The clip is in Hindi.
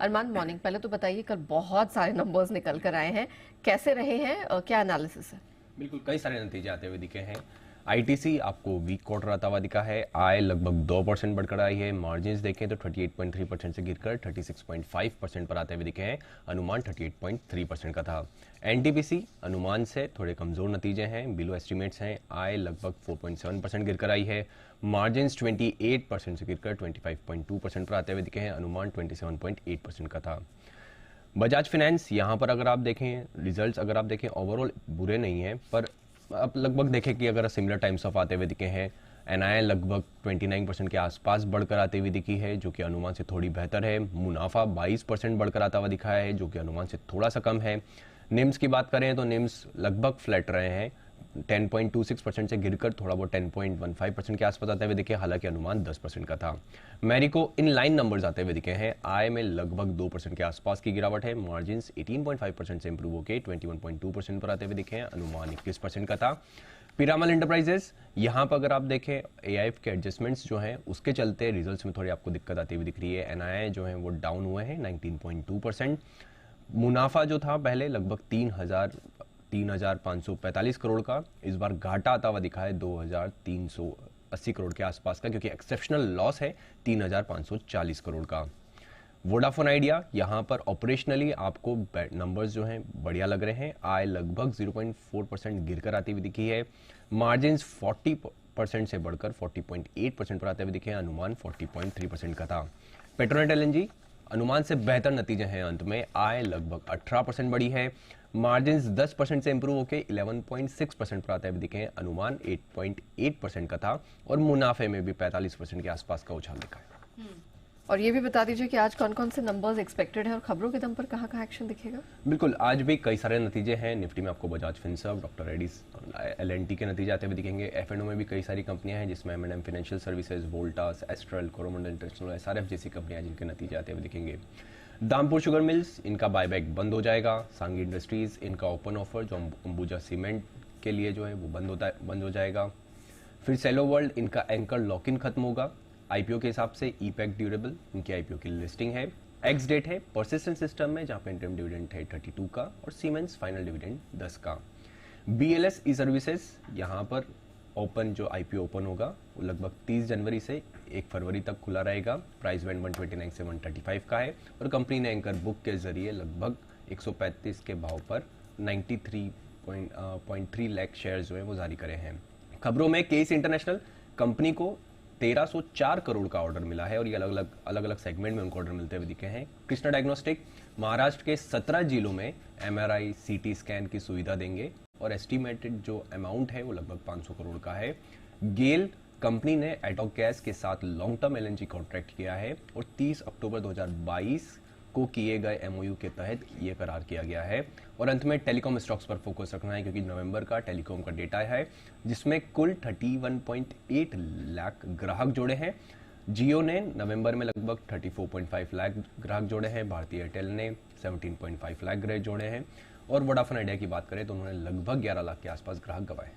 अरमान मॉर्निंग, पहले तो बताइए कल बहुत सारे नंबर्स निकल कर आए हैं, कैसे रहे हैं और क्या एनालिसिस है? बिल्कुल कई सारे नतीजे आते हुए दिखे हैं। आईटीसी आपको वीक क्वार्टर आता हुआ दिखा है। आय लगभग 2% बढ़कर आई है। मार्जिन्स देखें तो 38.3% से गिरकर 36.5% पर आते हुए दिखे हैं। अनुमान 38.3% का था। एनटीपीसी अनुमान से थोड़े कमजोर नतीजे हैं, बिलो एस्टिमेट्स हैं। आय लगभग 4.7% गिरकर आई है। मार्जिन्स 28% से गिरकर 25.2% पर आते हुए दिखे हैं। अनुमान 27.8% का था। बजाज फाइनेंस यहाँ पर अगर आप देखें रिजल्ट्स, अगर आप देखें ओवरऑल बुरे नहीं हैं, पर आप लगभग देखें कि अगर सिमिलर टाइम्स ऑफ आते हुए दिखे हैं। एनआई लगभग 29% के आसपास बढ़कर आते हुए दिखी है, जो कि अनुमान से थोड़ी बेहतर है। मुनाफा 22% बढ़कर आता हुआ दिखा है, जो कि अनुमान से थोड़ा सा कम है। निम्स की बात करें तो निम्स लगभग फ्लैट रहे हैं, 10.26% से गिरकर थोड़ा बहुत 10.15% के आसपास आते हुए दिखे, हालांकि अनुमान 10% का था। मैरिको इन लाइन नंबर्स आते हुए दिखे हैं। आय में लगभग 2% के आसपास की गिरावट है। मार्जिन्स 18.5% से इंप्रूव होकर 21.2% पर आते हुए दिखे हैं। अनुमान 21% का था। पिरामल एंटरप्राइजेस यहाँ पर अगर आप देखें एआईएफ के एडजस्टमेंट्स जो हैं उसके चलते रिजल्ट्स में थोड़ी आपको दिक्कत आती हुई दिख रही है। एनआईआई जो है वो डाउन हुए हैं 19.2%। मुनाफा जो था पहले लगभग 3,545 करोड़ का, इस बार घाटा आता हुआ दिखा है 2,380 करोड़ के आसपास का, क्योंकि एक्सेप्शनल लॉस है 3,540 करोड़ का। वोडाफोन आइडिया यहाँ पर ऑपरेशनली आपको नंबर्स जो हैं बढ़िया लग रहे हैं। आय लगभग 0.4% गिरकर आती हुई दिखी है। मार्जिन्स 40% से बढ़कर 40.8% पर आते हुए दिखे हैं। अनुमान 40.3% का था। पेट्रोनेट एलएनजी अनुमान से बेहतर नतीजे हैं। अंत में आय लगभग 18% बढ़ी है। मार्जिन्स 10% से इंप्रूव होकर 11.6% पर आते हुए दिखे हैं। अनुमान 8.8% का था और मुनाफे में भी 45% के आसपास का उछाल दिखा है। और ये भी बता दीजिए कि आज कौन कौन से नंबर्स एक्सपेक्टेड है और खबरों के दम पर कहाँ कहाँ एक्शन दिखेगा? बिल्कुल, आज भी कई सारे नतीजे हैं। निफ्टी में आपको बजाज फिनसर्व, डॉक्टर रेड्डीज, एलएनटी के नतीजे आते हुए दिखेंगे। एफएनओ में भी कई सारी कंपनियां हैं, जिसमें M N M financial services, Voltas, Astral, Coromandel international, SRF जैसी कंपनियां जिनके नतीजे आते हुए दिखेंगे। दामपुर शुगर मिल्स, इनका बायबैक बंद हो जाएगा। सांगी इंडस्ट्रीज, इनका ओपन ऑफर जो अंबुजा सीमेंट के लिए जो है वो बंद हो जाएगा। फिर सेलो वर्ल्ड, इनका एंकर लॉक इन खत्म होगा। आईपीओ के हिसाब से ईपैक ड्यूरेबल, इनकी आईपीओ की लिस्टिंग है। एक्स डेट है परसिस्टेंट सिस्टम में, जहां पे इंटरम डिविडेंड है 32 का और सीमेंस फाइनल डिविडेंड 10 का। बीएलएस ई सर्विसेज, यहाँ पर ओपन जो आईपीओ ओपन होगा वो लगभग 30 जनवरी से 1 फरवरी तक खुला रहेगा। प्राइस बैंड 129 से 135 का है और कंपनी ने एंकर बुक के जरिए लगभग 135 के भाव पर 93.3 लाख शेयर जो है वो जारी करे हैं। खबरों में केस इंटरनेशनल कंपनी को 1304 करोड़ का ऑर्डर मिला है और ये अलग अलग सेगमेंट में उनको ऑर्डर मिलते हुए दिखे हैं। कृष्णा डायग्नोस्टिक महाराष्ट्र के 17 जिलों में एमआरआई सीटी स्कैन की सुविधा देंगे और एस्टिमेटेड जो अमाउंट है वो लगभग 500 करोड़ का है। गेल कंपनी ने एटॉक गैस के साथ लॉन्ग टर्म एलएनजी कॉन्ट्रैक्ट किया है और 30 अक्टूबर 2022 को किए गए एमओयू के तहत ये करार किया गया है। और अंत में टेलीकॉम स्टॉक्स पर फोकस रखना है, क्योंकि नवंबर का टेलीकॉम का डेटा है जिसमें कुल 31.8 लाख ग्राहक जोड़े हैं। जियो ने नवंबर में लगभग 34.5 लाख ग्राहक जोड़े हैं। भारतीय एयरटेल ने 17.5 लाख ग्राहक जोड़े हैं और वोडाफोन आइडिया की बात करें तो उन्होंने लगभग 11 लाख के आसपास ग्राहक गंवाए।